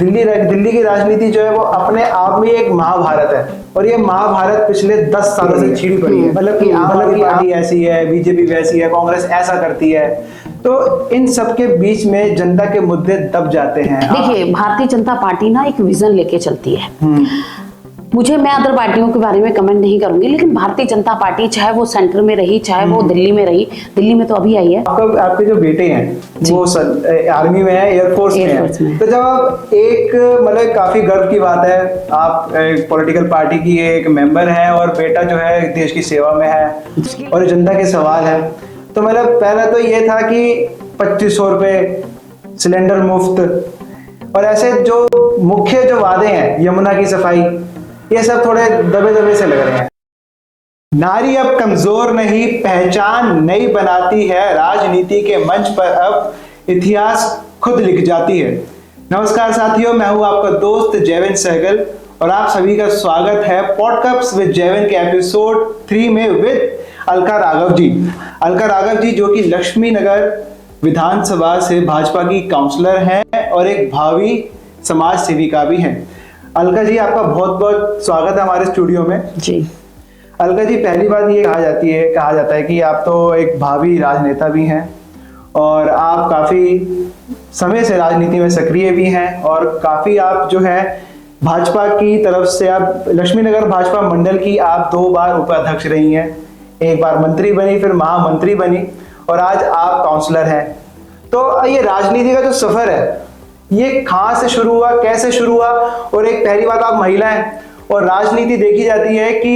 दिल्ली की राजनीति जो है वो अपने आप में एक महाभारत है, और ये महाभारत पिछले 10 सालों से छिड़ी पड़ी है। मतलब कि आम आदमी पार्टी ऐसी है, बीजेपी वैसी है, कांग्रेस ऐसा करती है, तो इन सब के बीच में जनता के मुद्दे दब जाते हैं। देखिए, भारतीय जनता पार्टी ना एक विजन लेके चलती है। मैं अदर पार्टियों के बारे में कमेंट नहीं करूंगी, लेकिन भारतीय जनता पार्टी चाहे वो सेंटर में रही, चाहे वो दिल्ली में रही, दिल्ली में तो अभी आई है। आपके जो बेटे हैं वो आर्मी में है, एयरफोर्स में है, तो जब आप एक मतलब काफी गर्व की बात है, आप एक पॉलिटिकल पार्टी की एक मेंबर हैं और बेटा जो है देश की सेवा में है और जनता के सवाल है, तो मतलब पहला तो ये था कि 2500 रुपए सिलेंडर मुफ्त, और ऐसे जो मुख्य जो वादे हैं, यमुना की सफाई, ये सब थोड़े दबे दबे से लग रहे हैं। नारी अब कमजोर नहीं, पहचान नई बनाती है, राजनीति के मंच पर अब इतिहास खुद लिख जाती है। नमस्कार साथियों, मैं हूं आपका दोस्त जैविन सहगल और आप सभी का स्वागत है पॉडकास्ट विद जैविन के एपिसोड 3 में विद अलका राघव जी। अलका राघव जी जो कि लक्ष्मी नगर विधानसभा से भाजपा की काउंसलर हैं और एक भावी समाज सेविका भी हैं। अलका जी, आपका बहुत बहुत स्वागत है हमारे स्टूडियो में जी। अलका जी, पहली बात ये कहा जाता है कि आप तो एक भावी राजनेता भी हैं और आप काफी समय से राजनीति में सक्रिय भी हैं, और काफी आप जो है भाजपा की तरफ से, आप लक्ष्मी नगर भाजपा मंडल की आप 2 बार उपाध्यक्ष रही हैं, एक बार मंत्री बनी, फिर महामंत्री बनी, और आज आप काउंसलर हैं। तो ये राजनीति का जो सफर है ये कहाँ से शुरू हुआ, कैसे शुरू हुआ? और एक पहली बात, आप महिला हैं और राजनीति देखी जाती है कि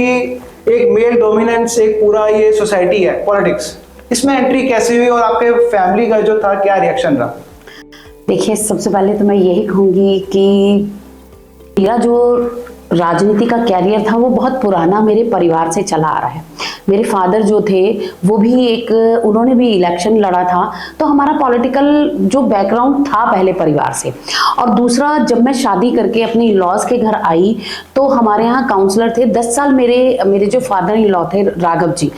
एक मेल डोमिनेंस एक पूरा ये सोसाइटी है, पॉलिटिक्स, इसमें एंट्री कैसे हुई और आपके फैमिली का जो था क्या रिएक्शन रहा? देखिए, सबसे पहले तो मैं यही कहूंगी कि मेरा जो राजनीति का कैरियर था वो बहुत पुराना मेरे परिवार से चला आ रहा है। मेरे फादर जो थे वो भी उन्होंने भी इलेक्शन लड़ा था, तो हमारा पॉलिटिकल जो बैकग्राउंड था पहले परिवार से। और दूसरा, जब मैं शादी करके अपनी लॉज के घर आई तो हमारे यहाँ काउंसलर थे 10 साल, मेरे जो फादर इन लॉ थे राघव जी,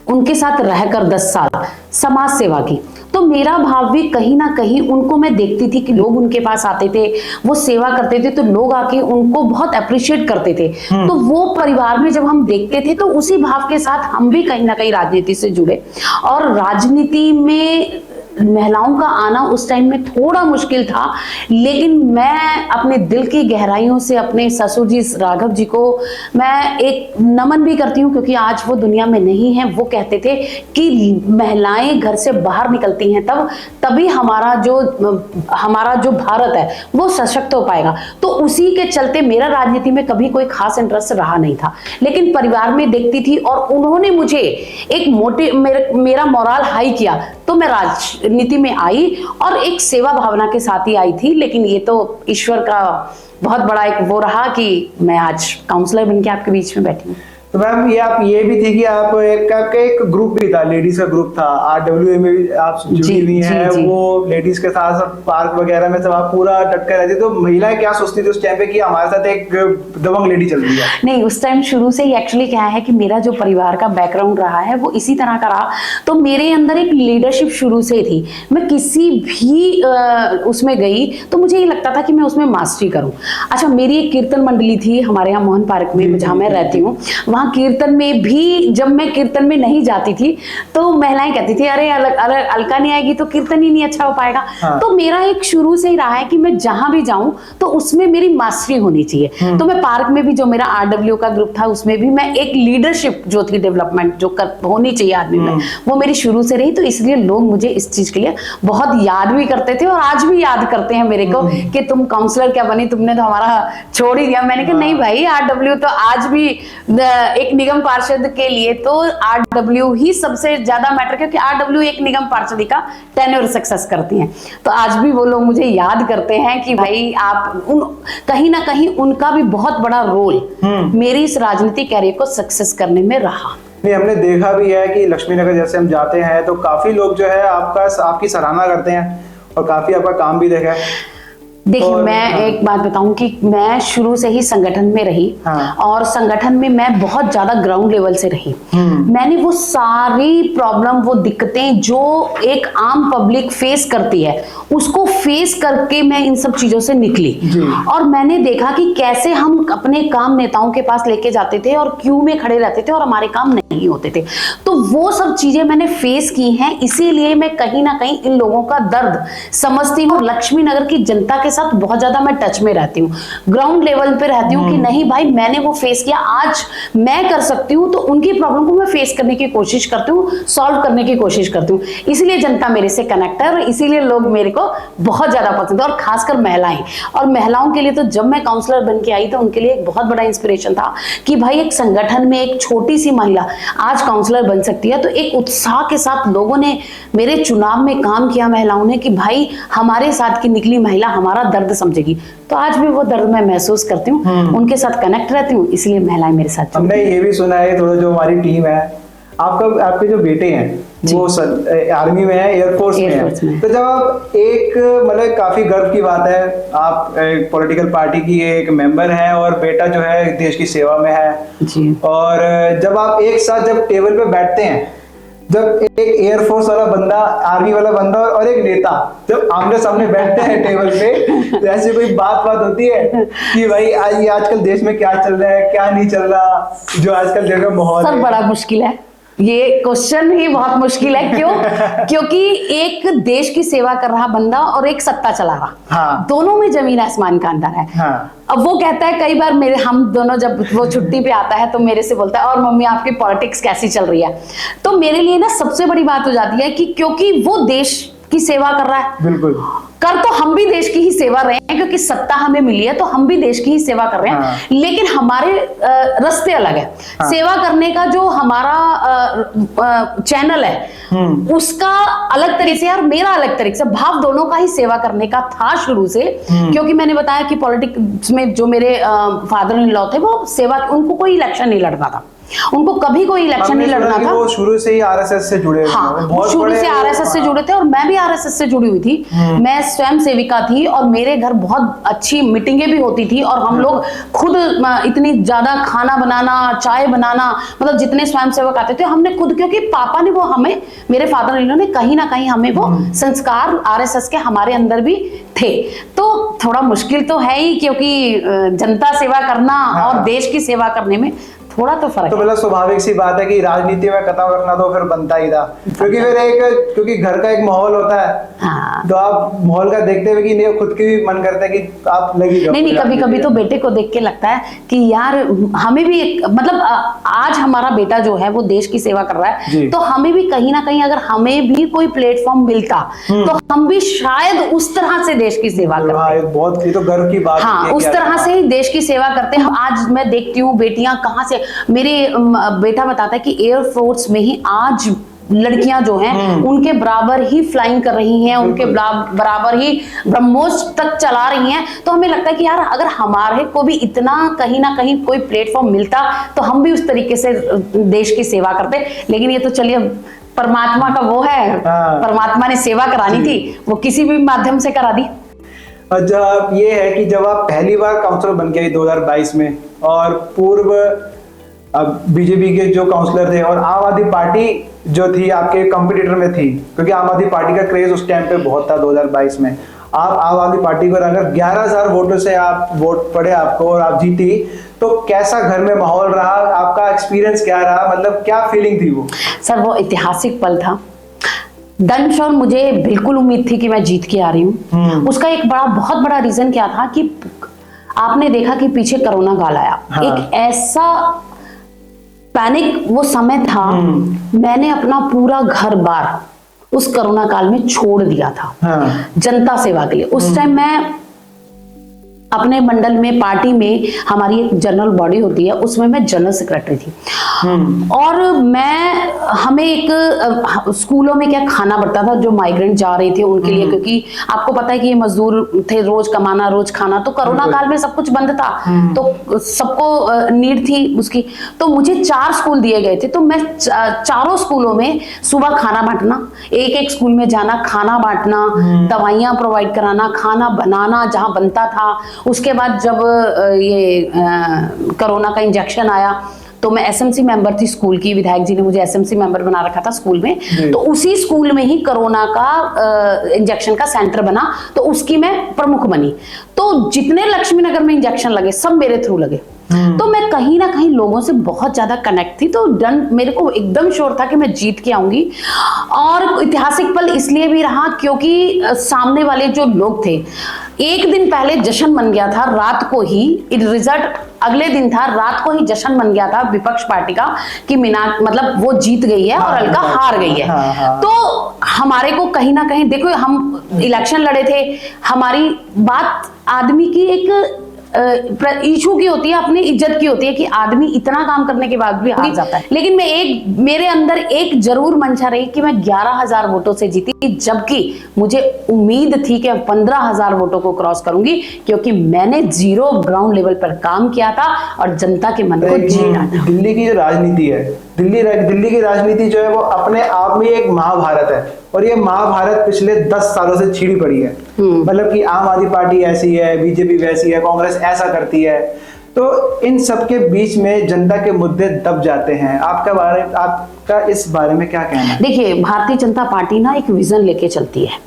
उनके साथ रहकर 10 साल समाज सेवा की। तो मेरा भाव भी कहीं ना कहीं, उनको मैं देखती थी कि लोग उनके पास आते थे, वो सेवा करते थे, तो लोग आके उनको बहुत अप्रिशिएट करते थे। तो वो परिवार में जब हम देखते थे तो उसी भाव के साथ हम भी कहीं ना कहीं राजनीति से जुड़े। और राजनीति में महिलाओं का आना उस टाइम में थोड़ा मुश्किल था, लेकिन मैं अपने दिल की गहराइयों से अपने ससुर जी राघव जी को मैं एक नमन भी करती हूँ, क्योंकि आज वो दुनिया में नहीं है। वो कहते थे कि महिलाएं घर से बाहर निकलती हैं तभी हमारा जो भारत है वो सशक्त हो पाएगा। तो उसी के चलते मेरा राजनीति में कभी कोई खास इंटरेस्ट रहा नहीं था, लेकिन परिवार में देखती थी और उन्होंने मुझे एक मेरा मोरल हाई किया, तो मैं राजनीति में आई और एक सेवा भावना के साथ ही आई थी। लेकिन ये तो ईश्वर का बहुत बड़ा एक वो रहा कि मैं आज काउंसलर बनके आपके बीच में बैठी हूँ। तो मैम, आप ये भी थी कि आप एक ग्रुप भी था, लेडीज का ग्रुप था, RWA में भी आप जुड़ी हुई हैं। वो लेडीज के साथ पार्क वगैरह में सब आप पूरा डटकर रहती, तो महिलाएं क्या सोचती थी उस टाइम पे कि हमारे साथ एक दबंग लेडी चल रही है? नहीं, उस टाइम शुरू से ही एक्चुअली क्या है कि मेरा जो परिवार का बैकग्राउंड रहा है वो इसी तरह का रहा, तो मेरे अंदर एक लीडरशिप शुरू से थी। मैं किसी भी उसमें गई तो मुझे ये लगता था कि मैं उसमें मास्टरी करूँ। अच्छा, मेरी एक कीर्तन मंडली थी हमारे यहाँ मोहन पार्क में, जहाँ मैं रहती हूँ। कीर्तन में भी जब मैं कीर्तन में नहीं जाती थी तो महिलाएं कहती थी, अरे अलका नहीं आएगी तो कीर्तन ही नहीं अच्छा हो पाएगा। तो मेरा एक शुरू से ही रहा है कि मैं जहां भी जाऊं तो उसमें मेरी मास्टरी होनी चाहिए। तो मैं पार्क में भी, जो मेरा RWA का ग्रुप था, उसमें भी मैं एक लीडरशिप जो थी, डेवलपमेंट जो होनी चाहिए आदमी में, वो मेरी शुरू से रही। तो इसलिए लोग मुझे इस चीज के लिए बहुत याद भी करते थे और आज भी याद करते हैं मेरे को कि तुम काउंसलर क्या बनी, तुमने तो हमारा छोड़ ही दिया। मैंने कहा नहीं भाई, RWA तो आज भी एक निगम पार्षद के लिए तो RWA ही सबसे ज्यादा मैटर, क्योंकि RWA एक निगम पार्षद का टेन्योर सक्सेस करती हैं। तो आज भी वो लोग मुझे याद करते हैं कि भाई आप कहीं ना कहीं उनका भी बहुत बड़ा रोल मेरी इस राजनीतिक कैरियर को सक्सेस करने में रहा। नहीं, हमने देखा भी है कि लक्ष्मी नगर जैसे हम जाते हैं तो काफी लोग जो है आपकी सराहना करते हैं और काफी आपका काम भी देखा है। देखिए, मैं एक बात बताऊं कि मैं शुरू से ही संगठन में रही। हाँ। और संगठन में मैं बहुत ज्यादा ग्राउंड लेवल से रही। मैंने वो सारी प्रॉब्लम, वो दिक्कतें जो एक आम पब्लिक फेस करती है, उसको फेस करके मैं इन सब चीजों से निकली। और मैंने देखा कि कैसे हम अपने काम नेताओं के पास लेके जाते थे और क्यू में खड़े रहते थे और हमारे काम नहीं होते थे। तो वो सब चीजें मैंने फेस की हैं, इसीलिए मैं कहीं ना कहीं इन लोगों का दर्द समझती हूँ। लक्ष्मी नगर की जनता के साथ बहुत ज्यादा मैं टच में रहती हूँ, ग्राउंड लेवल पे रहती हूँ कि नहीं भाई, मैंने वो फेस किया, आज मैं कर सकती हूँ। तो उनकी प्रॉब्लम को मैं फेस करने की कोशिश करती हूँ, सॉल्व करने की कोशिश करती हूँ। इसीलिए जनता मेरे से कनेक्ट है और इसीलिए लोग मेरे को बहुत ज्यादा पसंद है, और खासकर महिलाएं। और महिलाओं के लिए तो जब मैं काउंसलर बन के आई तो उनके लिए एक बहुत बड़ा इंस्पिरेशन था कि भाई एक संगठन में एक छोटी सी महिला आज काउंसलर बन सकती है। तो एक उत्साह के साथ लोगों ने मेरे चुनाव में काम किया, महिलाओं ने, कि भाई हमारे साथ की निकली महिला हमारा दर्द समझेगी। तो आज भी वो दर्द मैं महसूस करती हूँ, उनके साथ कनेक्ट रहती हूँ, इसलिए महिलाएं मेरे साथ। हमने ये भी सुना है थोड़ा, जो हमारी टीम है, आपके जो बेटे हैं वो आर्मी में है, एयरफोर्स में है। तो जब आप एक, मतलब काफी गर्व की बात है, आप एक पॉलिटिकल पार्टी की एक मेंबर हैं और बेटा जो है देश की सेवा में है जी। और जब आप एक साथ जब टेबल पे बैठते हैं, जब एक एयरफोर्स वाला बंदा, आर्मी वाला बंदा और एक नेता जब आमने सामने बैठते हैं टेबल पे, तो ऐसी कोई बात होती है कि भाई आज आजकल देश में क्या चल रहा है, क्या नहीं चल रहा, जो आजकल देश का माहौल है? बड़ा मुश्किल है, ये क्वेश्चन ही बहुत मुश्किल है। क्यों? क्योंकि एक देश की सेवा कर रहा बंदा और एक सत्ता चला रहा, हाँ। दोनों में जमीन आसमान का अंतर है। हाँ। अब वो कहता है कई बार, मेरे हम दोनों जब वो छुट्टी पे आता है तो मेरे से बोलता है, और मम्मी आपकी पॉलिटिक्स कैसी चल रही है? तो मेरे लिए ना सबसे बड़ी बात हो जाती है कि क्योंकि वो देश की सेवा कर रहा है, बिल्कुल कर तो हम भी देश की ही सेवा रहे हैं, क्योंकि सत्ता हमें मिली है तो हम भी देश की ही सेवा कर रहे हैं। हाँ। लेकिन हमारे रास्ते अलग है। हाँ। सेवा करने का जो हमारा चैनल है उसका अलग तरीके से और मेरा अलग तरीके से, भाव दोनों का ही सेवा करने का था शुरू से। क्योंकि मैंने बताया कि पॉलिटिक्स में जो मेरे फादर इन लॉ थे वो सेवा, उनको कोई इलेक्शन नहीं लड़ना था, उनको कभी कोई इलेक्शन नहीं लड़ना था। वो शुरू से ही आरएसएस से जुड़े हुए। हाँ, वो शुरू से आरएसएस से जुड़े थे और मैं भी आरएसएस से जुड़ी हुई थी। मैं स्वयं सेविका थी और मेरे घर बहुत अच्छी मीटिंगें भी होती थी और हम लोग खुद इतनी ज्यादा खाना बनाना, चाय बनाना, मतलब जितने स्वयं सेवक आते थे हमने खुद, क्योंकि पापा ने वो हमें, मेरे फादर इन लॉ ने कहीं ना कहीं हमें वो संस्कार आरएसएस के हमारे अंदर भी थे। तो थोड़ा मुश्किल तो है ही, क्योंकि जनता सेवा करना और देश की सेवा करने में थोड़ा तो फर्क। तो मतलब स्वाभाविक सी बात है कि राजनीति में कदम रखना तो फिर बनता ही था, क्योंकि फिर क्योंकि घर का एक माहौल होता है। हाँ। तो आप माहौल का देखते हुए कि नहीं, खुद की भी मन करता है कि आप लगी जाओ। नहीं, कभी कभी तो बेटे को देख के लगता है कि यार हमें भी एक, मतलब आज हमारा बेटा जो है वो देश की सेवा कर रहा है, तो हमें भी कहीं ना कहीं अगर हमें भी कोई प्लेटफॉर्म मिलता तो हम भी शायद उस तरह से देश की सेवा करते। बहुत, ये तो गर्व की बात। हाँ, उस तरह से ही देश की सेवा करते हैं। आज मैं देखती हूँ बेटियां कहाँ से, मेरे बेटा बताता है कि एयरफोर्स में ही आज लड़कियां जो हैं उनके बराबर ही फ्लाइंग कर रही हैं, उनके बराबर ही ब्रह्मोस तक चला रही हैं। तो हमें लगता है कि यार अगर हमारे को भी इतना कहीं ना कहीं कोई प्लेटफॉर्म मिलता तो हम भी उस तरीके से देश की सेवा करते। लेकिन ये तो चलिए परमात्मा का वो है, परमात्मा ने सेवा करानी थी, वो किसी भी माध्यम से करा दी। जब ये है कि जब आप पहली बार काउंसलर बन गए 2022 में, और पूर्व बीजेपी के जो काउंसलर थे और आम आदमी पार्टी जो थी आपके कंपटीटर में थी, क्योंकि आम आदमी पार्टी का क्रेज उस टाइम पे बहुत था 2022 में, आप आम आदमी पार्टी को अगर 11,000 वोटों से आप वोट पड़े आपको और आप जीती, तो कैसा घर में माहौल रहा, आपका एक्सपीरियंस क्या रहा, मतलब क्या फीलिंग थी वो? सर वो ऐतिहासिक पल था। दंश और मुझे बिल्कुल उम्मीद थी कि मैं जीत के आ रही हूँ। उसका एक बहुत बड़ा रीजन क्या था कि आपने देखा कि पीछे कोरोना काल आया। हाँ। एक ऐसा पैनिक वो समय था, मैंने अपना पूरा घर बार उस कोरोना काल में छोड़ दिया था। हाँ। जनता सेवा के लिए। उस टाइम मैं अपने मंडल में, पार्टी में हमारी एक जनरल बॉडी होती है, उसमें मैं जनरल सेक्रेटरी थी। और हमें एक स्कूलों में क्या खाना बढ़ता था जो माइग्रेंट जा रहे थे उनके लिए, क्योंकि आपको पता है कि ये मजदूर थे, रोज कमाना रोज खाना, तो कोरोना काल में सब कुछ बंद था, तो सबको नीड थी उसकी। तो मुझे 4 स्कूल दिए गए थे, तो मैं चारों स्कूलों में सुबह खाना बांटना, एक एक स्कूल में जाना, खाना बांटना, दवाइयां प्रोवाइड कराना, खाना बनाना जहां बनता था। उसके बाद जब ये कोरोना का इंजेक्शन आया तो मैं एसएमसी मेंबर थी स्कूल की, विधायक जी ने मुझे एसएमसी मेंबर बना रखा था स्कूल में, तो उसी स्कूल में ही कोरोना का इंजेक्शन का सेंटर बना, तो उसकी मैं प्रमुख बनी। तो जितने लक्ष्मी नगर में इंजेक्शन लगे सब मेरे थ्रू लगे। तो मैं कहीं ना कहीं लोगों से बहुत ज्यादा कनेक्ट थी, तो डन मेरे को एकदम श्योर था कि मैं जीत के आऊंगी। और ऐतिहासिक पल इसलिए भी रहा क्योंकि सामने वाले जो लोग थे, एक दिन पहले जश्न मन गया था, रात को ही रिजल्ट अगले दिन था, रात को ही जश्न मन गया था विपक्ष पार्टी का कि मतलब वो जीत गई है और अलका हार गई है। तो हमारे को कहीं ना कहीं, देखो हम इलेक्शन लड़े थे, हमारी बात आदमी की एक इशू की होती है, अपनी इज्जत की होती है कि आदमी इतना काम करने के बाद भी हार जाता है। लेकिन मेरे अंदर एक जरूर मंशा रही कि मैं 11,000 वोटों से जीती, जबकि मुझे उम्मीद थी कि 15,000 वोटों को क्रॉस करूंगी, क्योंकि मैंने जीरो ग्राउंड लेवल पर काम किया था और जनता के मन को जीता था। दिल्ली की जो राजनीति है, दिल्ली की राजनीति जो है वो अपने आप में एक महाभारत है, और ये महाभारत पिछले 10 सालों से छिड़ी पड़ी है। मतलब कि आम आदमी पार्टी ऐसी है, बीजेपी वैसी है, कांग्रेस ऐसा करती है, तो इन सब के बीच में जनता के मुद्दे दब जाते हैं। आपका इस बारे में क्या कहना है? देखिए, भारतीय जनता पार्टी ना एक विजन लेके चलती है।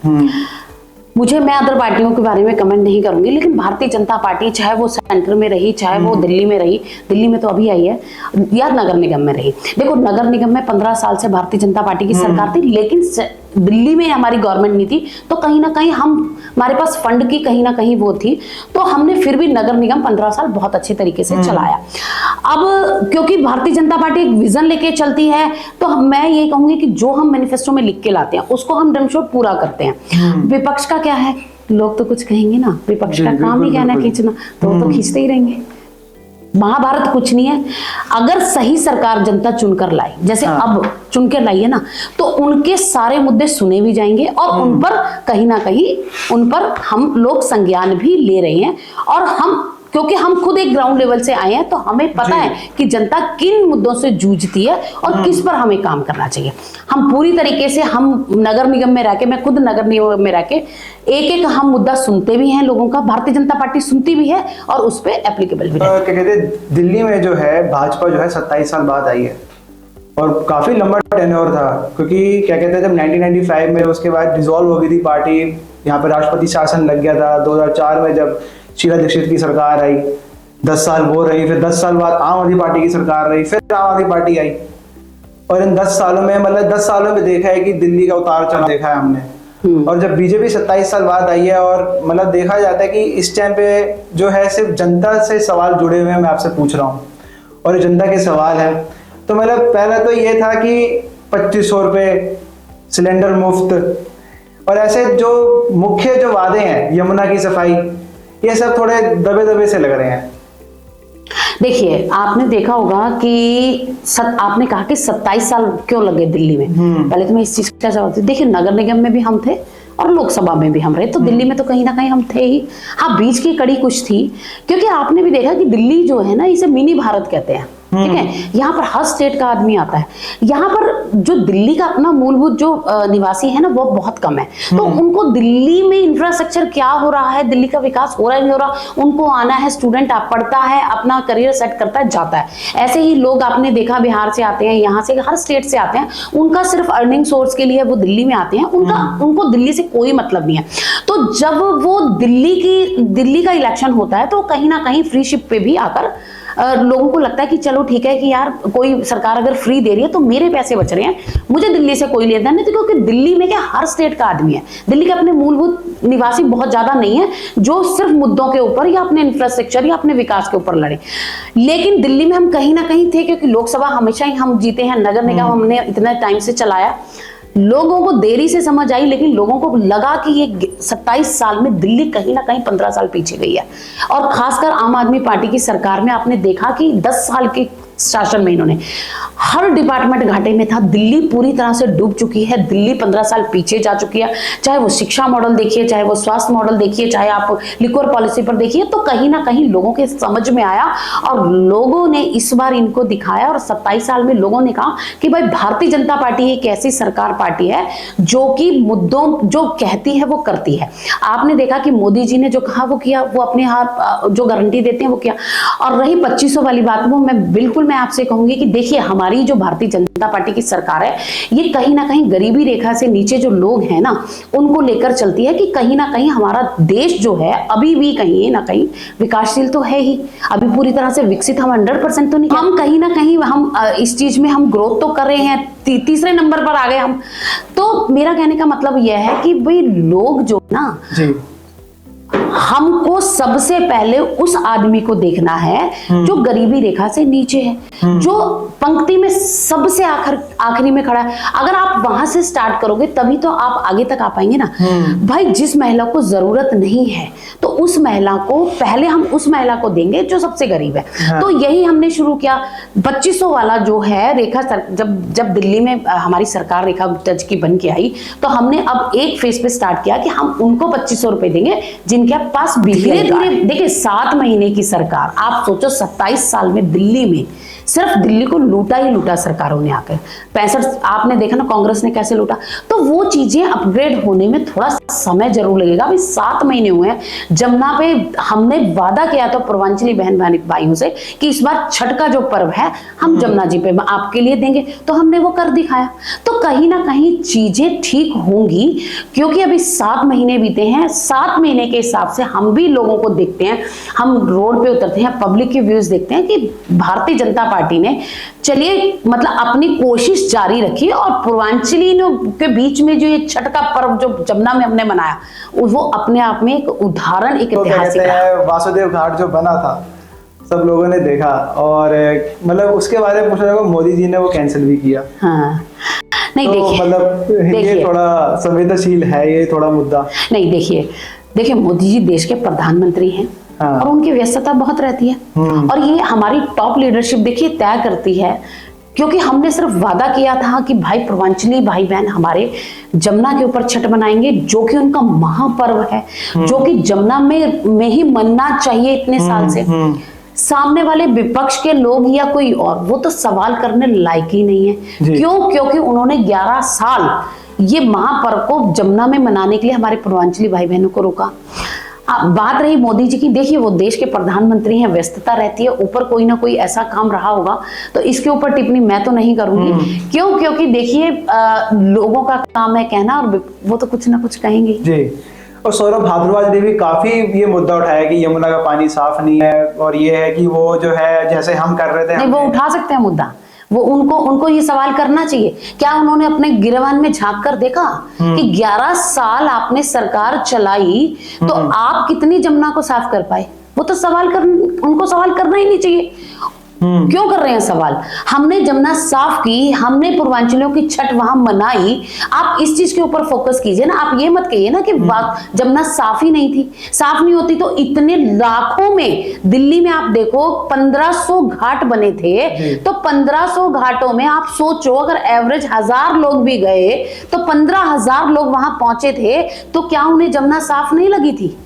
मैं अदर पार्टियों के बारे में कमेंट नहीं करूंगी, लेकिन भारतीय जनता पार्टी चाहे वो सेंटर में रही, चाहे वो दिल्ली में रही, दिल्ली में तो अभी आई है, या नगर निगम में रही। देखो, नगर निगम में 15 साल से भारतीय जनता पार्टी की सरकार थी, लेकिन दिल्ली में हमारी गवर्नमेंट नहीं थी, तो कहीं ना कहीं हमारे पास फंड की कहीं ना कहीं वो थी, तो हमने फिर भी नगर निगम 15 साल बहुत अच्छे तरीके से चलाया। अब क्योंकि भारतीय जनता पार्टी एक विजन लेके चलती है, तो मैं ये कहूंगी कि जो हम मैनिफेस्टो में लिख के लाते हैं उसको हम डमशोट पूरा करते हैं। विपक्ष का क्या है, लोग तो कुछ कहेंगे ना, विपक्ष का काम ही कहना खींचना, तो खींचते ही रहेंगे। महाभारत कुछ नहीं है। अगर सही सरकार जनता चुनकर लाई, जैसे अब चुनकर लाई है ना, तो उनके सारे मुद्दे सुने भी जाएंगे और उन पर कहीं ना कहीं उन पर हम लोग संज्ञान भी ले रहे हैं। और क्योंकि हम खुद एक ग्राउंड लेवल से आए हैं, तो हमें पता है कि जनता किन मुद्दों से जूझती है और किस पर हमें काम करना चाहिए। हम पूरी तरीके से, हम नगर निगम में रह के, मैं खुद नगर निगम में रह के एक हम मुद्दा सुनते भी हैं लोगों का, भारतीय जनता पार्टी सुनती भी है और उस पर एप्लीकेबल भी है। क्या कहते हैं, दिल्ली में जो है भाजपा जो है 27 साल बाद आई है और काफी लंबा टेन्योर था, क्योंकि क्या कहते हैं जब 1995 में उसके बाद डिसॉल्व हो गई थी पार्टी, यहाँ पे राष्ट्रपति शासन लग गया था। 2004 में जब शीला दीक्षित की सरकार आई, 10 साल वो रही, फिर 10 साल बाद आम आदमी पार्टी की सरकार रही, फिर आम आदमी पार्टी आई, और इन 10 सालों में, मतलब 10 सालों में देखा है कि दिल्ली का उतार चढ़ाव देखा है हमने। और जब बीजेपी 27 साल बाद आई है, और मतलब देखा जाता है कि इस टाइम पे जो है सिर्फ जनता से सवाल जुड़े हुए हैं, मैं आपसे पूछ रहा हूँ, और जनता के सवाल है। तो मतलब पहला तो ये था कि 2500 रुपये सिलेंडर मुफ्त, और ऐसे जो मुख्य जो वादे हैं, यमुना की सफाई, ये सब थोड़े दबे दबे से लग रहे हैं। देखिए, आपने देखा होगा कि आपने कहा कि 27 साल क्यों लगे दिल्ली में। पहले तो मैं इस चीज का जवाब दूं। देखिए, नगर निगम में भी हम थे और लोकसभा में भी हम रहे, तो दिल्ली में तो कहीं ना कहीं हम थे ही। हाँ, बीच की कड़ी कुछ थी, क्योंकि आपने भी देखा कि दिल्ली जो है ना, इसे मिनी भारत कहते हैं। ठीक है, यहाँ पर हर स्टेट का आदमी आता है। यहाँ पर जो दिल्ली का अपना मूलभूत जो निवासी है ना, वो बहुत कम है, तो उनको दिल्ली में इंफ्रास्ट्रक्चर क्या हो रहा है, दिल्ली का विकास हो रहा है नहीं हो रहा, उनको आना है, स्टूडेंट आप पढ़ता है, अपना करियर सेट करता है, जाता है। ऐसे ही लोग आपने देखा बिहार से आते हैं, यहाँ से हर स्टेट से आते हैं, उनका सिर्फ अर्निंग सोर्स के लिए वो दिल्ली में आते हैं, उनको दिल्ली से कोई मतलब नहीं है। तो जब वो दिल्ली का इलेक्शन होता है, तो कहीं ना कहीं फ्री शिप पे भी आकर लोगों को लगता है कि चलो ठीक है कि यार कोई सरकार अगर फ्री दे रही है तो मेरे पैसे बच रहे हैं, मुझे दिल्ली से कोई लेना नहीं। तो क्योंकि दिल्ली में क्या हर स्टेट का आदमी है, दिल्ली के अपने मूलभूत निवासी बहुत ज्यादा नहीं है जो सिर्फ मुद्दों के ऊपर या अपने इंफ्रास्ट्रक्चर या अपने विकास के ऊपर लड़े। लेकिन दिल्ली में हम कहीं ना कहीं थे, क्योंकि लोकसभा हमेशा ही हम जीते हैं, नगर निगम हमने इतना टाइम से चलाया, लोगों को देरी से समझ आई, लेकिन लोगों को लगा कि ये 27 साल में दिल्ली कहीं ना कहीं 15 साल पीछे गई है। और खासकर आम आदमी पार्टी की सरकार में आपने देखा कि 10 साल के शासन में इन्होंने हर डिपार्टमेंट घाटे में था। दिल्ली पूरी तरह से डूब चुकी है, दिल्ली 15 साल पीछे जा चुकी है। चाहे वो शिक्षा मॉडल देखिए, चाहे वो स्वास्थ्य मॉडल देखिए, चाहे आप लिक्वर पॉलिसी पर देखिए, तो कहीं ना कहीं लोगों के समझ में आया और लोगों ने इस बार इनको दिखाया। और 27 साल में लोगों ने कहा कि भाई भारतीय जनता पार्टी एक ऐसी सरकार पार्टी है जो कि मुद्दों जो कहती है वो करती है। आपने देखा कि मोदी जी ने जो कहा वो किया, वो अपने हाथ जो गारंटी देते हैं वो किया। और रही 2500 वाली बात, वो मैं आपसे कहूंगी कि देखिए हमारी जो भारतीय जनता पार्टी की सरकार है ये कहीं ना कहीं गरीबी रेखा से नीचे जो लोग हैं ना उनको लेकर चलती है कि कहीं ना कहीं हमारा देश जो है अभी भी कहीं ना कहीं विकासशील तो है ही, अभी पूरी तरह से विकसित हम 100% तो नहीं, हम कहीं ना कहीं हम इस चीज में हम ग्रोथ तो कर रहे हैं, तीसरे नंबर पर आ गए हम। तो मेरा कहने का मतलब यह है कि भाई लोग जो ना जी हमको सबसे पहले उस आदमी को देखना है जो गरीबी रेखा से नीचे है, जो पंक्ति में सबसे आखिरी में खड़ा है। अगर आप वहां से स्टार्ट करोगे तभी तो आप आगे तक आ पाएंगे ना। भाई जिस महिला को जरूरत नहीं है तो उस महिला को पहले हम उस महिला को देंगे जो सबसे गरीब है। हाँ। तो यही हमने शुरू किया। 2500 वाला जो है रेखा जब दिल्ली में हमारी सरकार रेखा गुप्ता जी की बन के आई तो हमने अब एक फेज पे स्टार्ट किया कि हम उनको 2500 रुपए देंगे जिनके पास धीरे धीरे। देखिए 7 महीने की सरकार, आप सोचो 27 साल में दिल्ली में सिर्फ दिल्ली को लूटा ही लूटा सरकारों ने आकर। 65 आपने देखा ना कांग्रेस ने कैसे लूटा। तो वो चीजें अपग्रेड होने में थोड़ा समय जरूर लगेगा। अभी 7 महीने हुए हैं। जमुना पे हमने वादा किया था पूर्वांचली बहन भाइयों से कि इस बार छठ का जो पर्व है हम जमुना जी पे आपके लिए देंगे, तो हमने वो कर दिखाया। तो कहीं ना कहीं चीजें ठीक होंगी क्योंकि अभी 7 महीने बीते हैं। 7 महीने के हिसाब से हम भी लोगों को देखते हैं, हम रोड पे उतरते हैं, पब्लिक के व्यूज देखते हैं कि भारतीय जनता पार्टी ने चलिए मतलब अपनी कोशिश जारी रखी और पूर्वांचली के बीच में जो ये छठ का पर्व जो जमुना में हमने मनाया वो अपने आप में एक उदाहरण, एक ऐतिहासिक है। वासुदेव घाट जो बना था सब लोगों ने देखा और मतलब उसके बारे में पूछा जाएगा, मोदी जी ने वो कैंसिल भी किया। हाँ नहीं, तो देखिए मतलब ये थोड़ा संवेदनशील है, ये थोड़ा मुद्दा नहीं। देखिए मोदी जी देश के प्रधानमंत्री हैं। हाँ। और उनकी व्यस्तता बहुत रहती है और ये हमारी टॉप लीडरशिप देखिए तय करती है। क्योंकि हमने सिर्फ वादा किया था कि भाई पूर्वांचली भाई बहन हमारे जमुना के ऊपर छठ मनाएंगे जो कि उनका महापर्व है, जो कि जमुना में ही मनना चाहिए इतने साल से। सामने वाले विपक्ष के लोग या कोई और वो तो सवाल करने लायक ही नहीं है। क्यों? क्योंकि उन्होंने 11 साल ये महापर्व को जमुना में मनाने के लिए हमारे पूर्वांचली भाई बहनों को रोका। बात रही मोदी जी की, देखिए वो देश के प्रधानमंत्री हैं, व्यस्तता रहती है, ऊपर कोई ना कोई ऐसा काम रहा होगा तो इसके ऊपर टिप्पणी मैं तो नहीं करूंगी। क्यों? क्योंकि देखिए लोगों का काम है कहना और वो तो कुछ ना कुछ कहेंगे जी। और सौरभ भारद्वाज ने भी काफी ये मुद्दा उठाया कि यमुना का पानी साफ नहीं है और ये है कि वो जो है जैसे हम कर रहे थे। नहीं, वो उठा सकते हैं मुद्दा, वो उनको ये सवाल करना चाहिए। क्या उन्होंने अपने गिरवान में झांक कर देखा कि 11 साल आपने सरकार चलाई तो आप कितनी जमुना को साफ कर पाए? वो तो उनको सवाल करना ही नहीं चाहिए। क्यों कर रहे हैं सवाल? हमने जमुना साफ की, हमने पूर्वांचलियों की छठ वहां मनाई। आप इस चीज के ऊपर फोकस कीजिए ना। आप ये मत कहिए ना कि जमुना साफ ही नहीं थी। साफ नहीं होती तो इतने लाखों में दिल्ली में आप देखो 1500 घाट बने थे, तो 1500 घाटों में आप सोचो अगर एवरेज 1000 लोग भी गए तो 15,000 लोग वहां पहुंचे थे, तो क्या उन्हें जमुना साफ नहीं लगी थी?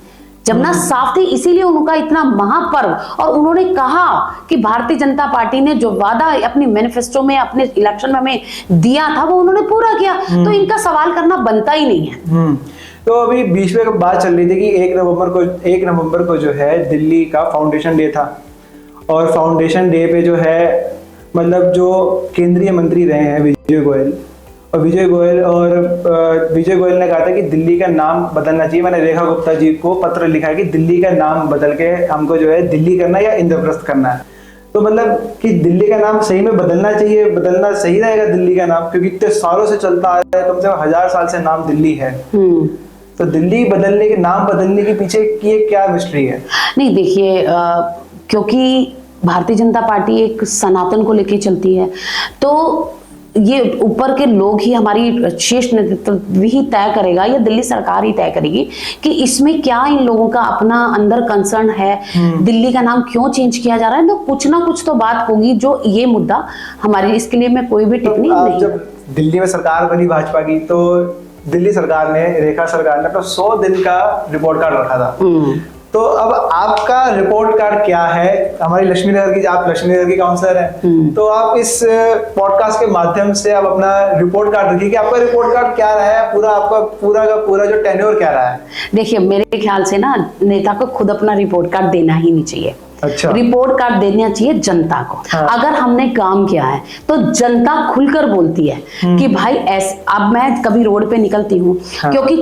जमुना साफ थी, इसीलिए उनका इतना महापर्व। और उन्होंने कहा कि भारतीय जनता पार्टी ने जो वादा अपनी मैनिफेस्टो में अपने इलेक्शन में हमें दिया था वो उन्होंने पूरा किया। तो इनका सवाल करना बनता ही नहीं है। तो अभी बीच में बात चल रही थी कि 1 नवंबर को जो है दिल्ली का फाउंडेशन डे था और फाउंडेशन डे पे जो है मतलब जो केंद्रीय मंत्री रहे हैं विजय गोयल ने कहा था कि दिल्ली का नाम बदलना चाहिए। मैंने रेखा गुप्ता जी को पत्र लिखा है कि दिल्ली का नाम बदल के हमको जो है दिल्ली करना या इंद्रप्रस्थ करना है। तो मतलब कि दिल्ली का नाम सही में बदलना चाहिए, बदलना सही रहेगा दिल्ली का नाम, क्योंकि इतने सालों से चलता आ रहा है, कम से कम 1000 साल से नाम दिल्ली है। तो दिल्ली नाम बदलने के पीछे की क्या मिस्ट्री है? नहीं देखिए, क्योंकि भारतीय जनता पार्टी एक सनातन को लेके चलती है, तो ये ऊपर के लोग ही, हमारी शीर्ष नेतृत्व ही तय करेगा या दिल्ली सरकार ही तय करेगी कि इसमें क्या इन लोगों का अपना अंदर कंसर्न है, दिल्ली का नाम क्यों चेंज किया जा रहा है। तो कुछ ना कुछ तो बात होगी जो ये मुद्दा हमारी, इसके लिए मैं कोई भी टिप्पणी नहीं। जब दिल्ली में सरकार बनी भाजपा की तो दिल्ली सरकार ने, रेखा सरकार ने तो 100 दिन का रिपोर्ट कार्ड रखा था। तो अब आपका रिपोर्ट कार्ड क्या है? हमारी लक्ष्मी नगर की, आप लक्ष्मी नगर की काउंसलर हैं, तो आप इस पॉडकास्ट के माध्यम से आप अपना रिपोर्ट कार्ड रखिए कि आपका रिपोर्ट कार्ड क्या रहा है, पूरा आपका पूरा का पूरा जो टेन्योर क्या रहा है। देखिए, मेरे ख्याल से ना नेता को खुद अपना रिपोर्ट कार्ड देना ही नहीं चाहिए। अच्छा। रिपोर्ट कार्ड देना चाहिए जनता को। हाँ। अगर हमने काम किया है तो जनता खुलकर बोलती है कि भाई ऐसे। अब मैं कभी रोड पे निकलती हूँ, हाँ। क्योंकि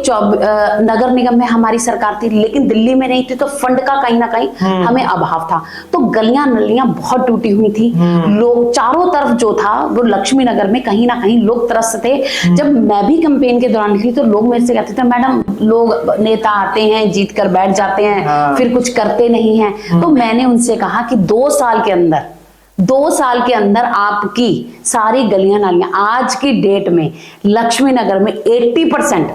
नगर निगम में हमारी सरकार थी लेकिन दिल्ली में नहीं थी, तो फंड का कहीं ना कहीं हमें अभाव था, तो गलियां नलियां बहुत टूटी हुई थी। लोग चारों तरफ जो था वो लक्ष्मी नगर में कहीं ना कहीं लोग त्रस्त थे। जब मैं भी कैंपेन के दौरान निकली तो लोग मेरे से कहते थे, मैडम लोग नेता आते हैं, जीत कर बैठ जाते हैं, हाँ। फिर कुछ करते नहीं हैं। तो मैंने उनसे कहा कि 2 साल के अंदर आपकी सारी गलियां नालियां, आज की डेट में लक्ष्मी नगर में 80%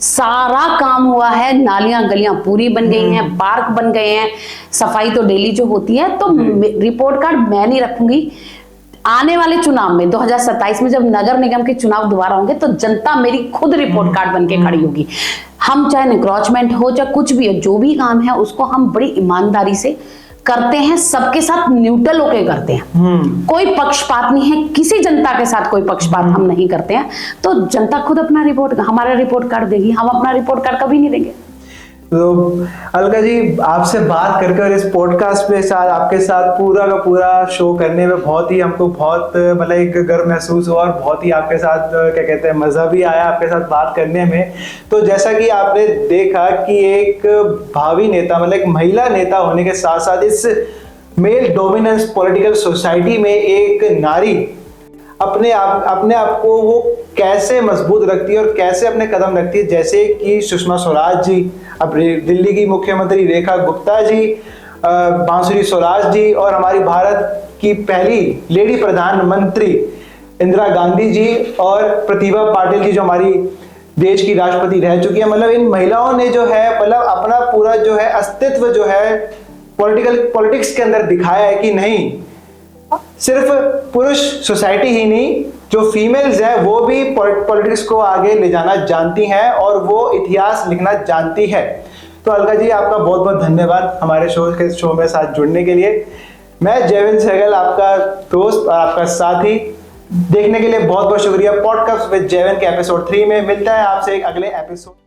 सारा काम हुआ है। नालियां गलियां पूरी बन गई हैं, पार्क बन गए हैं, सफाई तो डेली जो होती है। तो रिपोर्ट कार्ड मैं नहीं रखूंगी। आने वाले चुनाव में 2027 में जब नगर निगम के चुनाव दोबारा होंगे तो जनता मेरी खुद रिपोर्ट कार्ड बन के खड़ी होगी। हम चाहे एनक्रोचमेंट हो चाहे कुछ भी हो, जो भी काम है उसको हम बड़ी ईमानदारी से करते हैं, सबके साथ न्यूट्रल होके करते हैं। कोई पक्षपात नहीं है, किसी जनता के साथ कोई पक्षपात हम नहीं करते हैं। तो जनता खुद अपना हमारा रिपोर्ट कार्ड देगी, हम अपना रिपोर्ट कार्ड कभी नहीं देंगे। तो अलका जी, आपसे बात करके और इस पॉडकास्ट पे साथ आपके साथ पूरा का पूरा शो करने में बहुत ही हमको बहुत मतलब एक गर्व महसूस हुआ और बहुत ही आपके साथ क्या कहते हैं मजा भी आया आपके साथ बात करने में। तो जैसा कि आपने देखा कि एक भावी नेता मतलब एक महिला नेता होने के साथ साथ इस मेल डोमिनेंस पॉलिटिकल सोसाइटी में एक नारी अपने आप को वो कैसे मजबूत रखती है और कैसे अपने कदम रखती है, जैसे कि सुषमा स्वराज जी, अब दिल्ली की मुख्यमंत्री रेखा गुप्ता जी, बांसुरी स्वराज जी और हमारी भारत की पहली लेडी प्रधानमंत्री इंदिरा गांधी जी और प्रतिभा पाटिल जी जो हमारी देश की राष्ट्रपति रह चुकी है। मतलब इन महिलाओं ने जो है मतलब अपना पूरा जो है अस्तित्व जो है पॉलिटिक्स के अंदर दिखाया है कि नहीं सिर्फ पुरुष सोसाइटी ही नहीं, जो फीमेल्स है वो भी पॉलिटिक्स को आगे ले जाना जानती हैं और वो इतिहास लिखना जानती है। तो अलका जी, आपका बहुत बहुत धन्यवाद हमारे शो में साथ जुड़ने के लिए। मैं जयविंद सहगल, आपका दोस्त और आपका साथी, देखने के लिए बहुत बहुत शुक्रिया। पॉडकास्ट विद जयविंद के एपिसोड 3 में मिलता है आपसे एक अगले एपिसोड।